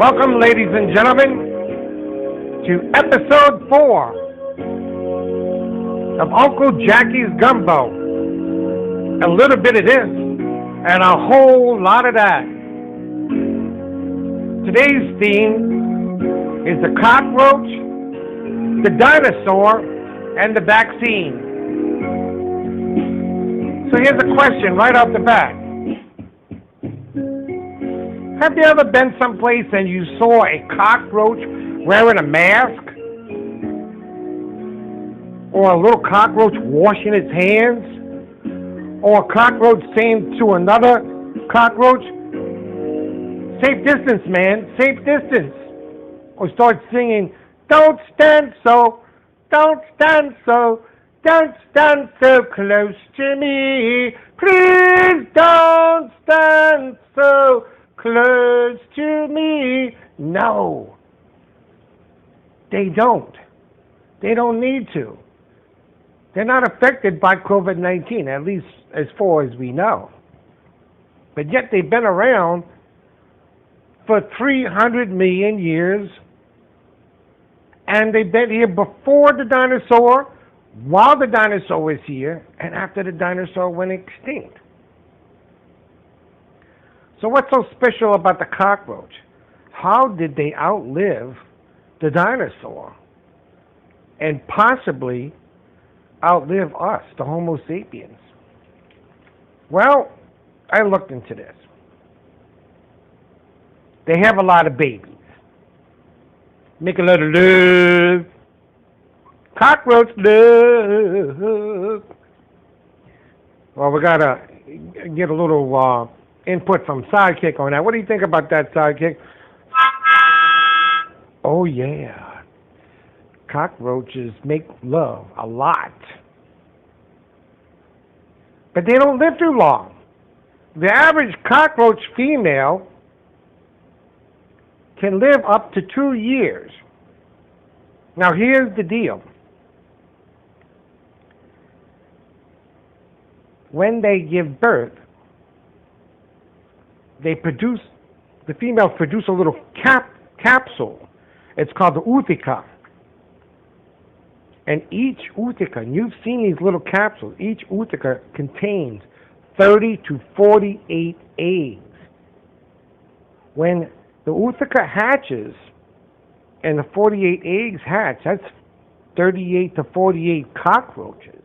Welcome, ladies and gentlemen, to episode 4 of Uncle Jackie's Gumbo. A little bit of this and a whole lot of that. Today's theme is the cockroach, the dinosaur, and the vaccine. So here's a question right off the bat. Have you ever been someplace and you saw a cockroach wearing a mask? Or a little cockroach washing its hands? Or a cockroach saying to another cockroach, "Safe distance, man, safe distance." Or start singing, "Don't stand so, don't stand so, don't stand so close to me. Please don't stand so close to me." No, they don't. They don't need to. They're not affected by COVID-19, at least as far as we know. But yet they've been around for 300 million years, and they've been here before the dinosaur, while the dinosaur was here, and after the dinosaur went extinct. So what's so special about the cockroach? How did they outlive the dinosaur and possibly outlive us, the Homo sapiens? Well, I looked into this. They have a lot of babies. Make a lot of love. Cockroach love. Well, we got to get a little input from Sidekick on that. What do you think about that, Sidekick? Oh, yeah. Cockroaches make love a lot. But they don't live too long. The average cockroach female can live up to 2 years. Now, here's the deal. When they give birth, the females produce a little capsule. It's called the ootheca. And each ootheca, and you've seen these little capsules, each ootheca contains 30 to 48 eggs. When the ootheca hatches and the 48 eggs hatch, that's 38 to 48 cockroaches.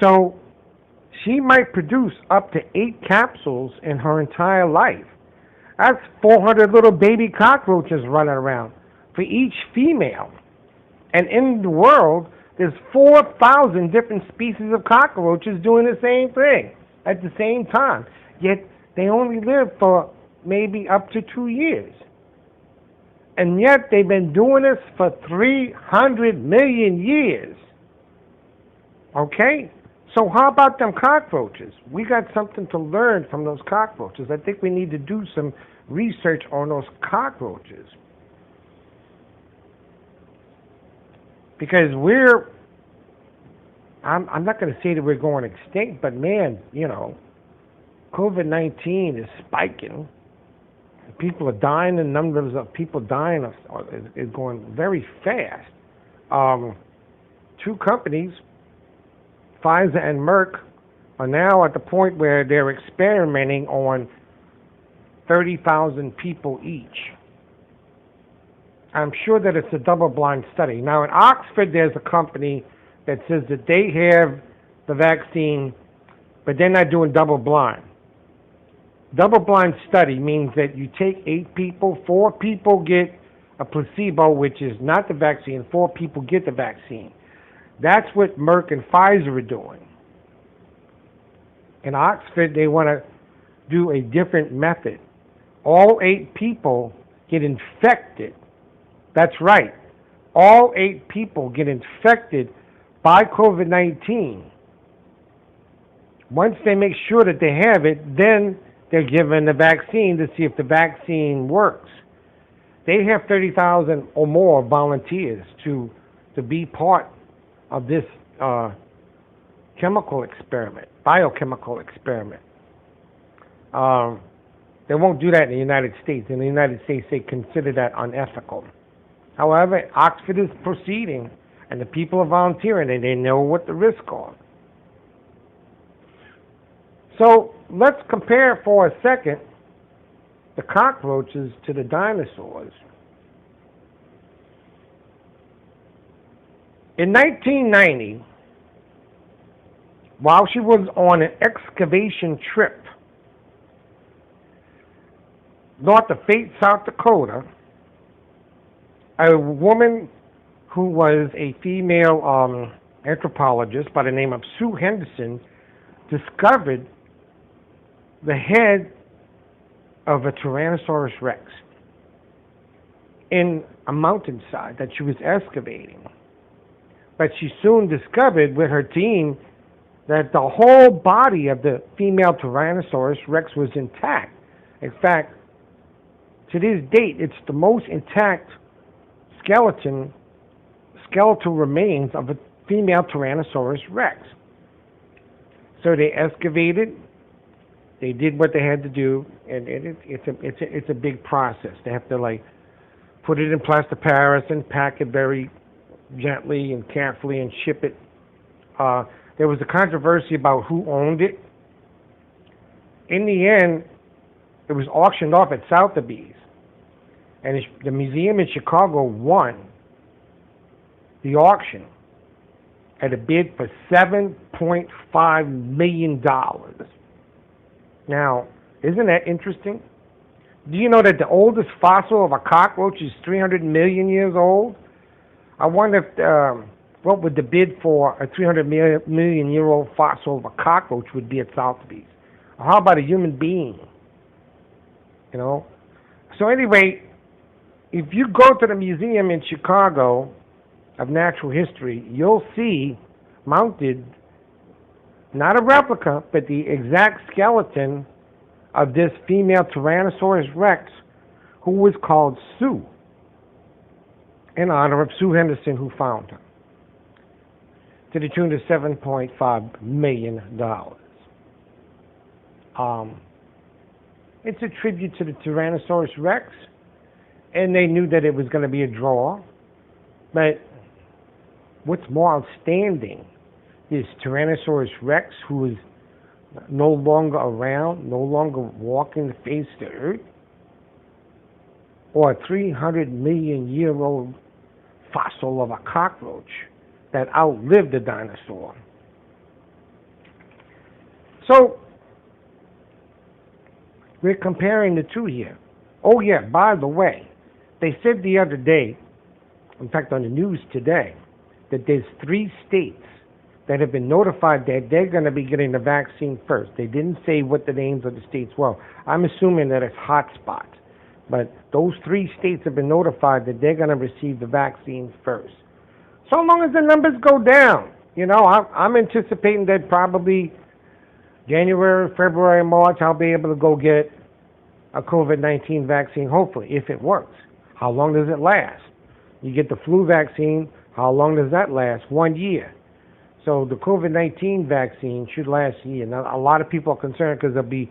So she might produce up to 8 capsules in her entire life. That's 400 little baby cockroaches running around for each female. And in the world, there's 4,000 different species of cockroaches doing the same thing at the same time. Yet they only live for maybe up to 2 years. And yet they've been doing this for 300 million years. Okay? So how about them cockroaches? We got something to learn from those cockroaches. I think we need to do some research on those cockroaches. Because I'm not going to say that we're going extinct, but man, COVID-19 is spiking. People are dying, and numbers of people dying is going very fast. 2 companies, Pfizer and Merck, are now at the point where they're experimenting on 30,000 people each. I'm sure that it's a double-blind study. Now, in Oxford, there's a company that says that they have the vaccine, but they're not doing double-blind. Double-blind study means that you take 8 people, 4 people get a placebo, which is not the vaccine, 4 people get the vaccine. That's what Merck and Pfizer are doing. In Oxford, they want to do a different method. All 8 people get infected. That's right. All 8 people get infected by COVID-19. Once they make sure that they have it, then they're given the vaccine to see if the vaccine works. They have 30,000 or more volunteers to be part of this biochemical experiment. They won't do that in the United States. In the United States, they consider that unethical. However, Oxford is proceeding, and the people are volunteering, and they know what the risks are. So let's compare for a second the cockroaches to the dinosaurs. In 1990, while she was on an excavation trip north of Fate, South Dakota, a woman who was a female anthropologist by the name of Sue Henderson discovered the head of a Tyrannosaurus Rex in a mountainside that she was excavating. But she soon discovered with her team that the whole body of the female Tyrannosaurus Rex was intact. In fact, to this date, it's the most intact skeletal remains of a female Tyrannosaurus Rex. So they excavated, they did what they had to do, and it's a big process. They have to like put it in plaster Paris and pack it very gently and carefully and ship it. There was a controversy about who owned it. In the end, it was auctioned off at Sotheby's, and the museum in Chicago won the auction at a bid for $7.5 million. Now, isn't that interesting? Do you know that the oldest fossil of a cockroach is 300 million years old? I wonder if, what would the bid for a 300 million year old fossil of a cockroach would be at Sotheby's? Or how about a human being? You know? So anyway, if you go to the museum in Chicago of Natural History, you'll see mounted, not a replica, but the exact skeleton of this female Tyrannosaurus Rex, who was called Sue, in honor of Sue Henderson, who found her, to the tune of $7.5 million. It's a tribute to the Tyrannosaurus Rex, and they knew that it was going to be a draw. But what's more outstanding is Tyrannosaurus Rex, who is no longer around, no longer walking the face of the earth, or a 300 million year old fossil of a cockroach that outlived the dinosaur. So, we're comparing the two here. Oh yeah, by the way, they said the other day, in fact on the news today, that there's 3 states that have been notified that they're going to be getting the vaccine first. They didn't say what the names of the states were. I'm assuming that it's hotspots. But those 3 states have been notified that they're going to receive the vaccine first. So long as the numbers go down. You know, I'm anticipating that probably January, February, March, I'll be able to go get a COVID-19 vaccine, hopefully, if it works. How long does it last? You get the flu vaccine, how long does that last? 1 year. So the COVID-19 vaccine should last a year. Now, a lot of people are concerned because there'll be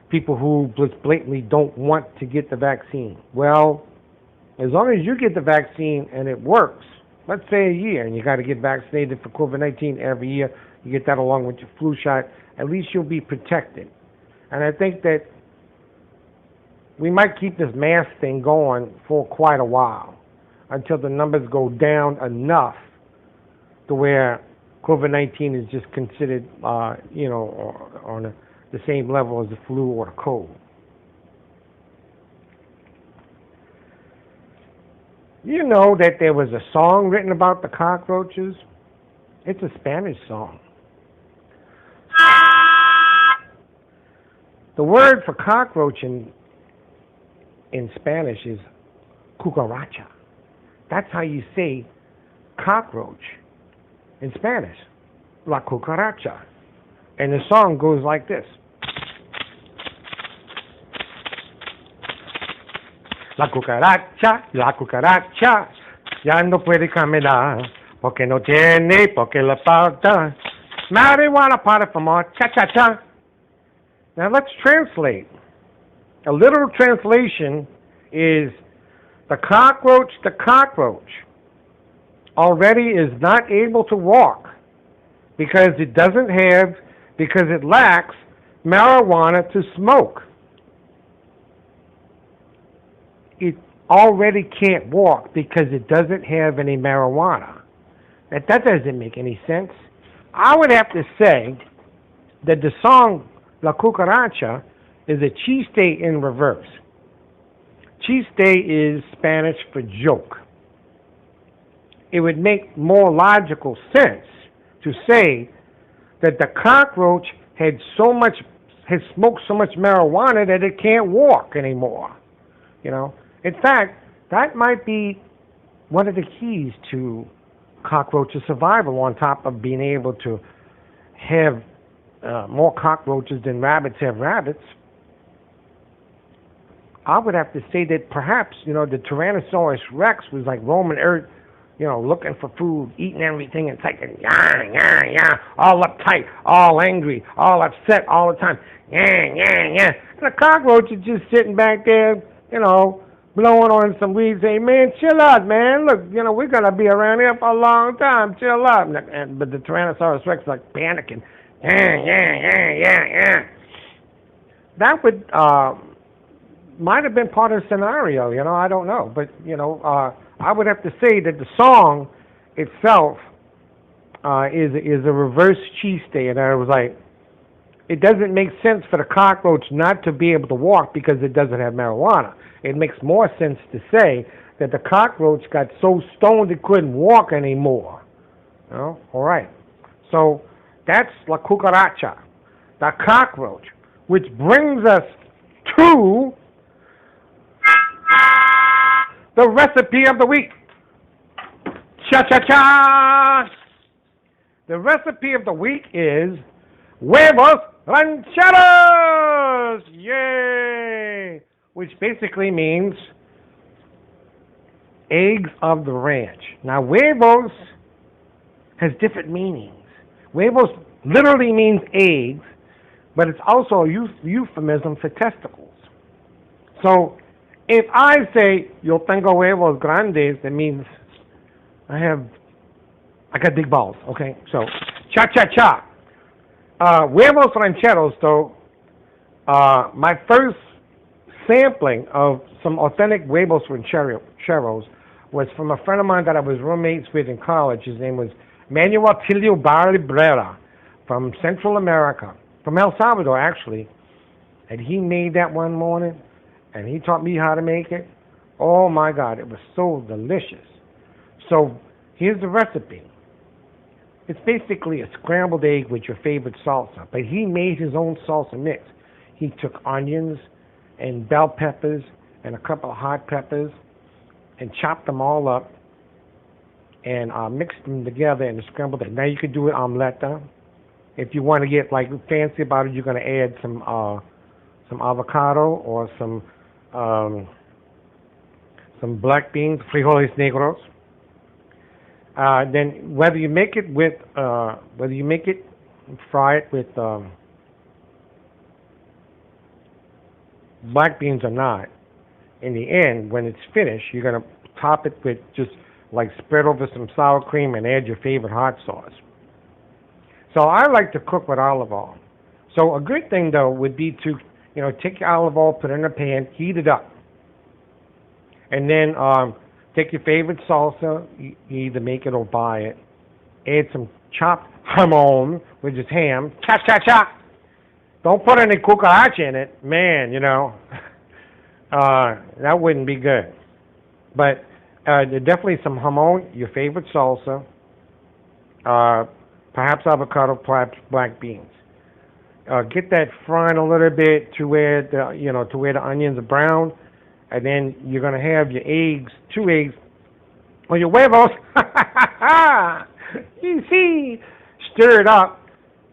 people who just blatantly don't want to get the vaccine. Well, as long as you get the vaccine and it works, let's say a year, and you got to get vaccinated for COVID-19 every year, you get that along with your flu shot, at least you'll be protected. And I think that we might keep this mask thing going for quite a while until the numbers go down enough to where COVID-19 is just considered, on the same level as the flu or the cold. You know that there was a song written about the cockroaches? It's a Spanish song. The word for cockroach in Spanish is cucaracha. That's how you say cockroach in Spanish, la cucaracha. And the song goes like this. La cucaracha, ya no puede caminar, porque no tiene, porque la falta marijuana para fumar, cha-cha-cha. Now let's translate. A literal translation is the cockroach already is not able to walk because it lacks marijuana to smoke. It already can't walk because it doesn't have any marijuana. That doesn't make any sense. I would have to say that the song La Cucaracha is a chiste in reverse. Chiste is Spanish for joke. It would make more logical sense to say that the cockroach had smoked so much marijuana that it can't walk anymore. In fact, that might be one of the keys to cockroach survival, on top of being able to have more cockroaches than rabbits have rabbits. I would have to say that perhaps, the Tyrannosaurus Rex was like roaming earth, looking for food, eating everything, and taking, all uptight, all angry, all upset all the time, And the cockroach is just sitting back there, blowing on some weeds, saying, man, chill out, man. Look, we're going to be around here for a long time. Chill out. But the Tyrannosaurus Rex is like panicking. That would, might have been part of the scenario, I don't know. But, I would have to say that the song itself is a reverse chiste. And I was like, it doesn't make sense for the cockroach not to be able to walk because it doesn't have marijuana. It makes more sense to say that the cockroach got so stoned it couldn't walk anymore. All right. So that's La Cucaracha, the cockroach, which brings us to the recipe of the week. Cha-cha-cha! The recipe of the week is huevos rancheros! Yay! Which basically means eggs of the ranch. Now, huevos has different meanings. Huevos literally means eggs, but it's also a euphemism for testicles. So, if I say, yo tengo huevos grandes, that means I got big balls, okay? So, cha-cha-cha. Huevos rancheros, though, my first sampling of some authentic huevos rancheros was from a friend of mine that I was roommates with in college. His name was Manuel Tilio Barrera from Central America, from El Salvador, actually. And he made that one morning, and he taught me how to make it. Oh, my God, it was so delicious. So here's the recipe. It's basically a scrambled egg with your favorite salsa, but he made his own salsa mix. He took onions and bell peppers and a couple of hot peppers and chopped them all up and mixed them together in a scrambled egg. Now you could do it omeletta. If you want to get like fancy about it, you're going to add some avocado or some black beans, frijoles negros. Then whether you make it fry it with black beans or not, in the end, when it's finished, you're going to top it with just like spread over some sour cream and add your favorite hot sauce. So I like to cook with olive oil. So a good thing though would be to, take your olive oil, put it in a pan, heat it up, and then take your favorite salsa, you either make it or buy it, add some chopped jamon, which is ham, cha-cha-cha. Don't put any cucaracha in it, man, that wouldn't be good. But definitely some jamon, your favorite salsa, perhaps avocado, perhaps black beans. Get that frying a little bit to where the onions are brown, and then you're gonna have your eggs, 2 eggs, or your huevos. You see, stir it up,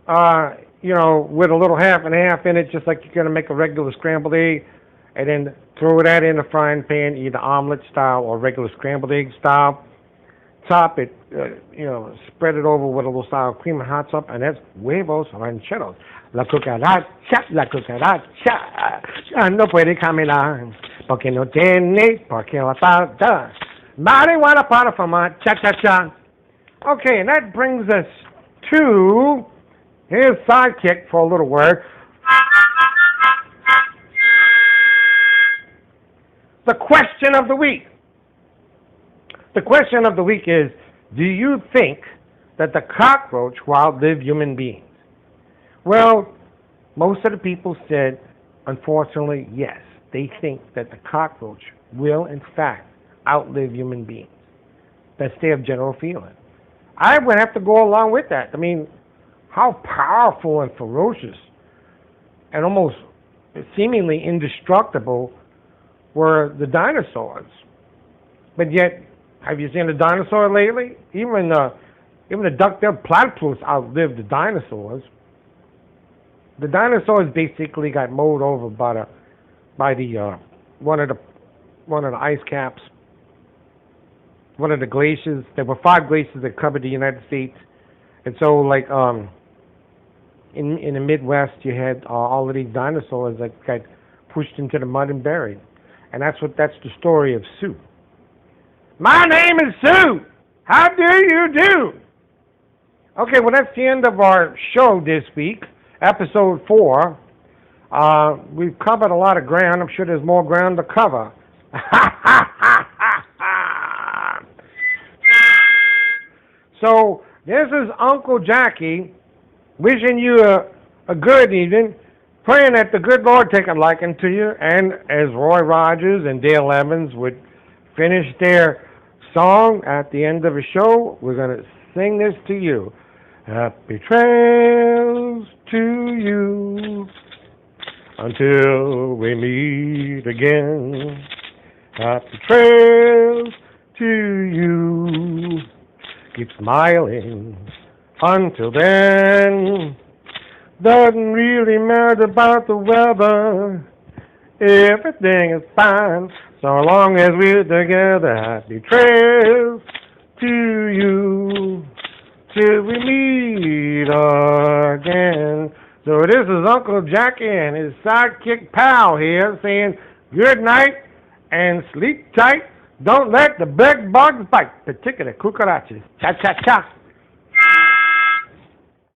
with a little half and half in it, just like you're gonna make a regular scrambled egg, and then throw that in the frying pan, either omelet style or regular scrambled egg style. Top it, spread it over with a little sour cream and hot sauce, and that's huevos rancheros. la cucaracha, no puede caminar, porque no tiene, porque la falta. Marijuana para fumar, cha-cha-cha. Okay, and that brings us to his sidekick for a little word. The question of the week. The question of the week is, do you think that the cockroach will outlive human beings? Well, most of the people said, unfortunately, yes. They think that the cockroach will, in fact, outlive human beings. That's their general feeling. I would have to go along with that. I mean, how powerful and ferocious and almost seemingly indestructible were the dinosaurs. But yet, have you seen a dinosaur lately? Even the duck-billed platypus outlived the dinosaurs. The dinosaurs basically got mowed over by one of the ice caps, one of the glaciers. There were 5 glaciers that covered the United States, and so like in the Midwest, you had all of these dinosaurs that got pushed into the mud and buried, and that's the story of Sue. My name is Sue. How do you do? Okay, well that's the end of our show this week. Episode 4. We've covered a lot of ground. I'm sure there's more ground to cover. So, this is Uncle Jackie wishing you a good evening, praying that the good Lord take a liking to you, and as Roy Rogers and Dale Evans would finish their song at the end of the show, we're going to sing this to you. Happy trails to you until we meet again. Happy trails to you. Keep smiling until then. Doesn't really matter about the weather. Everything is fine so long as we're together. Happy trails to you till we meet again. So this is Uncle Jackie and his sidekick pal here saying good night and sleep tight. Don't let the bed bugs bite, particularly cucarachas. Cha-cha-cha.